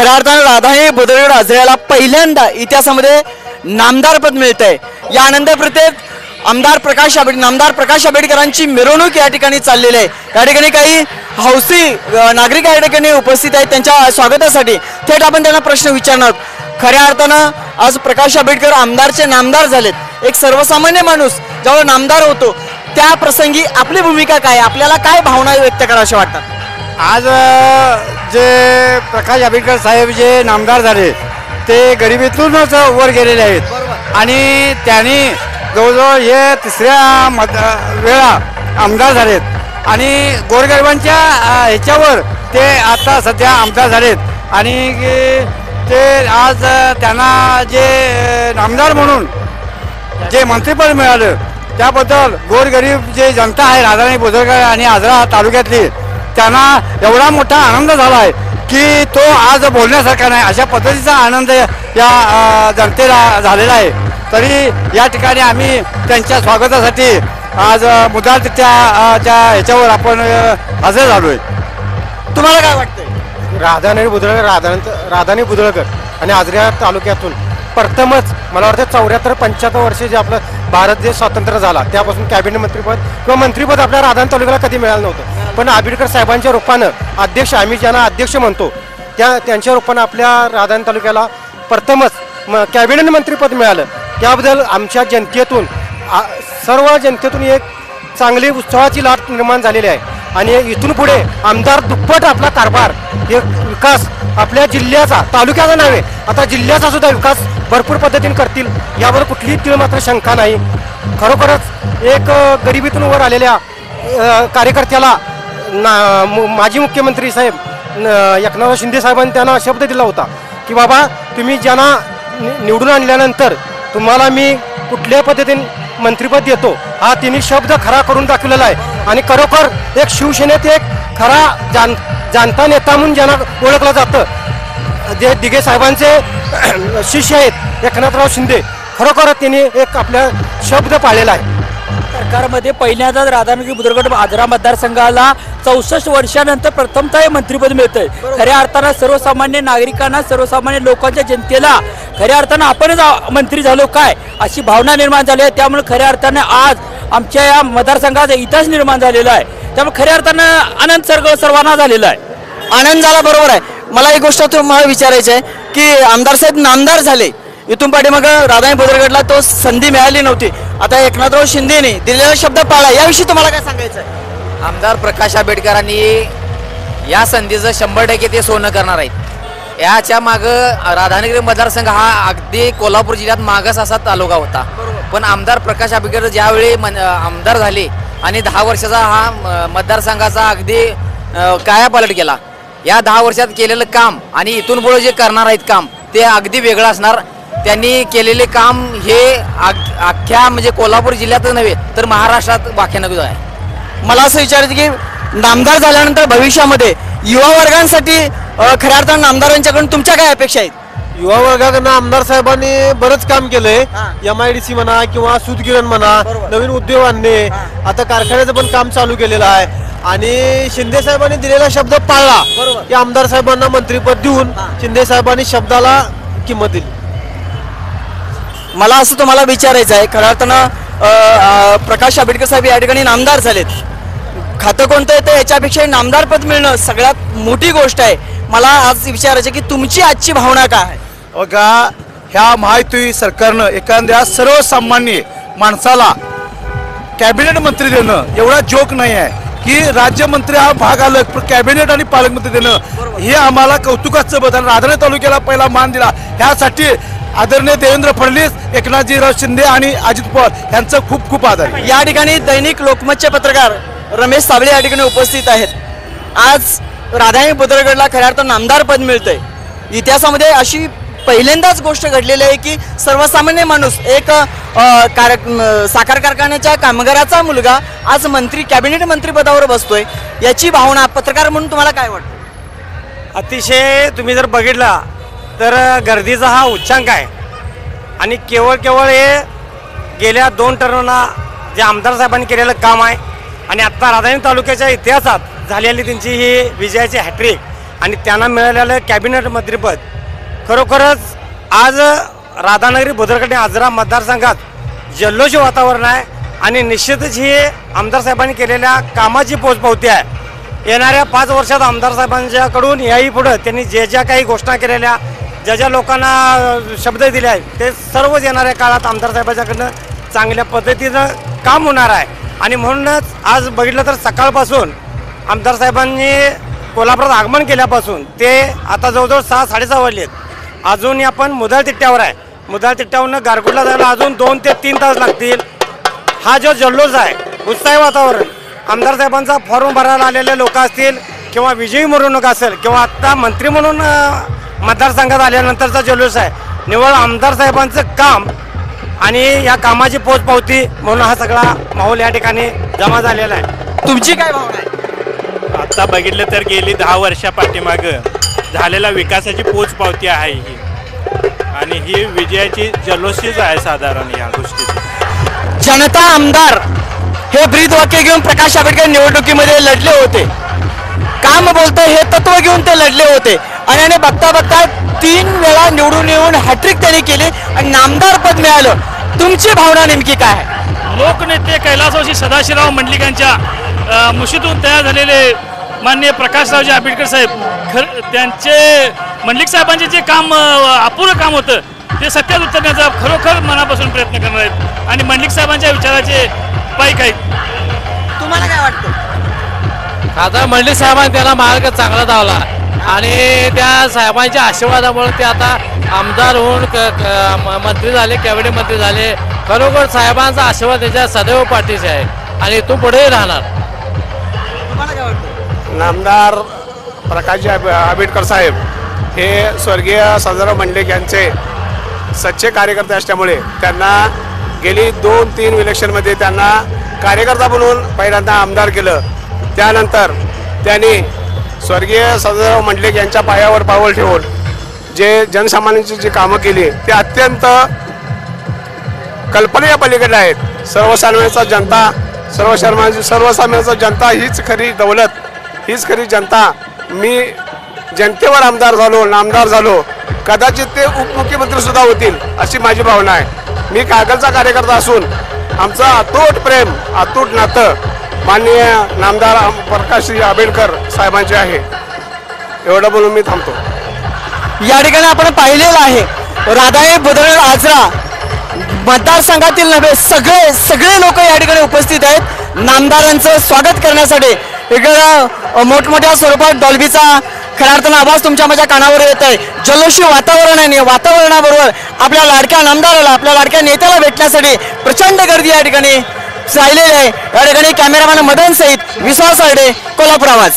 खऱ्या अर्थानं राधानगरी बुद्रुक आजऱ्याला पहिल्यांदा इतिहासामध्ये नामदार पद मिळतंय। या आनंदाप्रत्येक नामदार प्रकाश आंबेडकरांची मिरवणूक या ठिकाणी चाललेली आहे। या ठिकाणी काही हौसी नागरिक या ठिकाणी उपस्थित आहेत त्यांच्या स्वागतासाठी। थेट आपण त्यांना प्रश्न विचारणार आहोत। खऱ्या अर्थानं आज प्रकाश आंबेडकर आमदारचे नामदार झालेत। एक सर्वसामान्य माणूस जेव्हा नामदार होतो त्या प्रसंगी आपली भूमिका काय, आपल्याला काय भावना व्यक्त कराव्याशा वाटतात? आज जे प्रकाश आंबेडकर साहेब जे नामदार झाले ते गरिबीतूनच वर गेलेले आहेत आणि त्यांनी जवळजवळ हे तिसऱ्या वेळा आमदार झालेत आणि गोरगरिबांच्या ह्याच्यावर ते आता सध्या आमदार झालेत आणि ते आज त्यांना जे नामदार म्हणून जे मंत्रिपद मिळालं त्याबद्दल गोरगरीब जे जनता आहे राधानगरी बुद्रुक आणि आजरा तालुक्यातली त्यांना एवढा मोठा आनंद झाला आहे की तो आज बोलण्यासारखा नाही। अशा पद्धतीचा आनंद या जनतेला झालेला आहे। तरी या ठिकाणी आम्ही त्यांच्या स्वागतासाठी आज मुद्दाम त्या ह्याच्यावर आपण हजर झालो आहे। तुम्हाला काय वाटतंय? राधानगरी बुद्रुक आणि आजरा तालुक्यातून प्रथमच मला वाटतं 74-75 वर्षे जे आपलं भारत देश स्वातंत्र्य झाला त्यापासून कॅबिनेट मंत्रिपद किंवा मंत्रिपद आपल्या राधानगरी तालुक्याला कधी मिळालं नव्हतं। पण आंबेडकर साहेबांच्या रूपानं अध्यक्ष, आम्ही ज्यांना अध्यक्ष म्हणतो त्यांच्या रूपानं आपल्या राधानगरी तालुक्याला प्रथमच कॅबिनेट मंत्रिपद मिळालं। त्याबद्दल आमच्या जनतेतून सर्व जनतेतून एक चांगली उत्सवाची लाट निर्माण झालेली आहे आणि इथून पुढे आमदार दुप्पट आपला कारभार एक विकास आपल्या जिल्ह्याचा, तालुक्याचा नव्हे आता जिल्ह्याचा सुद्धा विकास भरपूर पद्धतीने करतील यावर कुठलीही तीळ मात्र शंका नाही। खरोखरच एक गरिबीतून वर आलेल्या कार्यकर्त्याला माजी मुख्यमंत्री साहेब एकनाथ शिंदे साहेबांनी त्यांना शब्द दिला होता की बाबा तुम्ही ज्यांना निवडून आणल्यानंतर तुम्हाला मी कुठल्याही पद्धतीने मंत्रिपद देतो, हा तिने शब्द खरा करून दाखवलेला आहे आणि खरोखर एक शिवसेनेत एक खरा जाणता नेता म्हणून ज्यांना ओळखलं जातं जे दिघे साहेबांचे शिष्य आहेत एकनाथराव शिंदे, खरोखर त्यांनी एक आपला शब्द पाळलेला आहे। सरकारमध्ये पहिल्यांदाच राधानगरी बुद्रुक आजरा मतदारसंघाला 64 वर्षानंतर प्रथमतः मंत्रिपद मिळतंय। खऱ्या अर्थानं सर्वसामान्य नागरिकांना, सर्वसामान्य लोकांच्या जनतेला खऱ्या अर्थानं आपणच मंत्री झालो काय अशी भावना निर्माण झाली आहे। त्यामुळे खऱ्या अर्थानं आज आमच्या या मतदारसंघाचा इतिहास निर्माण झालेला आहे। त्यामुळे खऱ्या अर्थानं आनंद सर्वांना झालेला आहे। आनंद झाला बरोबर आहे। मला एक गोष्ट तुम्हाला विचारायची आहे की आमदार साहेब नामदार झाले, इथून पाठीमाग राधानगरी बुद्रुकला तो संधी मिळाली नव्हती, आता एकनाथराव शिंदेने दिलेला शब्द पाळला, याविषयी तुम्हाला काय सांगायचं आहे? आमदार प्रकाश आंबेडकरांनी या संधीचं 100% ते सोनं करणार आहेत। याच्या मागं राधानगरी मतदारसंघ हा अगदी कोल्हापूर जिल्ह्यात मागास असा तालुका होता, पण आमदार प्रकाश आंबेडकर ज्यावेळी आमदार झाले आणि 10 वर्षाचा हा मतदारसंघाचा अगदी कायापालट केला। या 10 वर्षात केलेलं काम आणि इथून पुढे जे करणार आहेत काम ते अगदी वेगळं असणार। त्यांनी केलेले काम हे अख्ख्या म्हणजे कोल्हापूर जिल्ह्यातच नव्हे तर महाराष्ट्रात वाख्यानभूत आहे। मला असं विचारायचं की नामदार झाल्यानंतर भविष्यामध्ये युवा वर्गांसाठी खऱ्या अर्थानं नामदारांच्याकडून तुमच्या काय अपेक्षा आहेत? युवा वर्गाकडनं आमदार साहेबांनी बरंच काम केलंय। MIDC म्हणा किंवा सूतगिरण म्हणा, नवीन उद्योग आणणे, आता कारखान्याचं पण काम चालू केलेलं आहे आणि शिंदे साहेबांनी दिलेला शब्द पाळला की आमदार साहेबांना मंत्रिपद देऊन शिंदे साहेबांनी शब्दाला किंमत दिली। मला असं तुम्हाला विचारायचं आहे, खऱ्या अर्थानं प्रकाश आंबेडकर साहेब या ठिकाणी नामदार झालेत, खातं कोणतं येतं याच्यापेक्षा नामदार पद मिळणं सगळ्यात मोठी गोष्ट आहे। मला आज विचारायचं की तुमची आजची भावना काय आहे? बघा, ह्या महायुती सरकारनं एखाद्या सर्वसामान्य माणसाला कॅबिनेट मंत्री देणं एवढा जोक नाही आहे की राज्यमंत्री हा भाग अलग, पण कॅबिनेट आणि पालकमंत्री देणं हे आम्हाला कौतुकाचं बदल। राधानगरी तालुक्याला पहिला मान दिला ह्यासाठी आदरणीय देवेंद्र फडणवीस, एकनाथजीराव शिंदे आणि अजित पवार यांचा खूप खूप आदर। या ठिकाणी दैनिक लोकमतचे पत्रकार रमेश साबळे या ठिकाणी उपस्थित आहेत। आज राधानगरी बुद्रुकला खऱ्या अर्थानं नामदार पद मिळतंय। इतिहासामध्ये अशी पहिल्यांदाच गोष्ट घडलेली आहे की सर्वसामान्य माणूस एक साखर कारखान्याच्या कामगाराचा मुलगा आज कॅबिनेट मंत्रिपदावर बसतोय, याची भावना पत्रकार म्हणून तुम्हाला काय वाटतं? अतिशय तुम्ही जर बघितला तर गर्दीचा हा उच्चांक आहे आणि केवळ हे गेल्या 2 टर्मला जे आमदार साहेबांनी केलेलं काम आहे आणि आत्ता राधानगरी तालुक्याच्या इतिहासात झालेली त्यांची ही विजयाची हॅट्रिक आणि त्यांना मिळालेलं कॅबिनेट मंत्रीपद खरोखरच आज राधानगरी बुद्रुक आजरा मतदारसंघात जल्लोषी वातावरण आहे आणि निश्चितच ही आमदार साहेबांनी केलेल्या कामाची पोचपावती आहे. येणाऱ्या 5 वर्षात आमदार साहेबांच्याकडून याही पुढं त्यांनी ज्या काही घोषणा केलेल्या, ज्या लोकांना शब्द दिले आहेत, ते सर्वच येणाऱ्या काळात आमदार साहेबांच्याकडनं चांगल्या पद्धतीनं काम होणार आहे. आणि म्हणूनच आज बघितलं तर सकाळपासून आमदार साहेबांनी कोल्हापुरात आगमन केल्यापासून ते आता जवळजवळ 6-6:30 वाजलेत. अजूनही आपण मुदळ तिट्ट्यावर आहे. मुदळ तिट्ट्यावरनं गारगोटला जायला अजून 2 ते 3 तास लागतील. हा जो जल्लोष आहे, उत्साही वातावरण, आमदार साहेबांचा फॉर्म भरायला आलेले लोक असतील किंवा विजयी मिरवणूक असेल किंवा आत्ता मंत्री म्हणून मतदारसंघात आल्यानंतरचा जल्लोष आहे, निव्वळ आमदार साहेबांचं काम आणि या कामाची पोचपावती म्हणून हा सगळा माहोल या ठिकाणी जमा झालेला आहे. तुमची काय भावना आहे? आता बघितलं तर गेली 10 वर्षा पाठीमागं झालेला विकासाची पोचपावती आहे ही, आणि ही विजयाची जल्लोषीच आहे साधारण या गोष्टीची. जनता आमदार हे ब्रीद वाक्य घेऊन प्रकाश आंबेडकर निवडणुकीमध्ये लढले होते. काम बोलतोय हे तत्व घेऊन ते लढले होते आणि बघता बघता 3 वेळा निवडून येऊन हॅट्रिक त्यांनी केली आणि नामदार पद मिळालं. तुमची भावना नेमकी काय आहे? लोकनेते कैलासवासी सदाशिवराव मंडलिकांच्या मुशीतून तयार झालेले माननीय प्रकाशरावजी आंबेडकर साहेब, त्यांचे मंडलिक साहेबांचे जे काम अपुरं काम होतं ते सत्यात उतरण्याचा खरोखर मनापासून प्रयत्न करणार आहेत आणि मंडलिक साहेबांच्या विचाराचे पाईक आहेत. तुम्हाला काय वाटतं? खासदार मंडलिक साहेबांनी त्याला मार्ग चांगला धावला आणि त्या साहेबांच्या आशीर्वादामुळे ते आता आमदार होऊन मंत्री झाले, कॅबिनेट मंत्री झाले. खरोखर साहेबांचा आशीर्वाद त्याच्या सदैव पाठीशी आहे आणि इथून पुढेही राहणार. तुम्हाला काय वाटतं? नामदार प्रकाशजी आंबेडकर साहेब हे स्वर्गीय सदाशिवराव मंडलिक यांचे सच्चे कार्यकर्ते असल्यामुळे त्यांना गेली 2-3 इलेक्शनमध्ये त्यांना कार्यकर्ता म्हणून पहिल्यांदा आमदार केलं. त्यानंतर त्यांनी स्वर्गीय सदाशिवराव मंडलिक यांच्या पायावर पाऊल ठेवून जे जनसामान्यांची जी कामं केली ते अत्यंत कल्पनेच्या पलीकडे आहेत. सर्वसामान्यांचा जनता हीच खरी दौलत, हीच खरी जनता. मी जनतेवर आमदार झालो, नामदार झालो, कदाचित ते उपमुख्यमंत्री सुद्धा होतील अशी माझी भावना आहे. मी कागलचा कार्यकर्ता असून आमचं अतूट प्रेम, अतूट नातं माननीय नामदार प्रकाशजी आंबेडकर साहेबांचे आहे. एवढं बोलून मी थांबतो. या ठिकाणी आपण पाहिलेलं आहे राधानगरी बुद्रुक आजरा मतदारसंघातील नव्हे सगळे लोक या ठिकाणी उपस्थित आहेत नामदारांचं स्वागत करण्यासाठी. इकडं मोठमोठ्या स्वरूपात डॉल्बीचा खऱ्या अर्थानं आवाज तुमच्या माझ्या कानावर येत आहे. जल्लोषी वातावरण आहे. वातावरणाबरोबर आपल्या लाडक्या नामदाराला, आपल्या लाडक्या नेत्याला भेटण्यासाठी प्रचंड गर्दी या ठिकाणी राहिलेली आहे. या ठिकाणी कॅमेरामॅन मदन सहित विश्वास आडे, कोल्हापूर आवाज.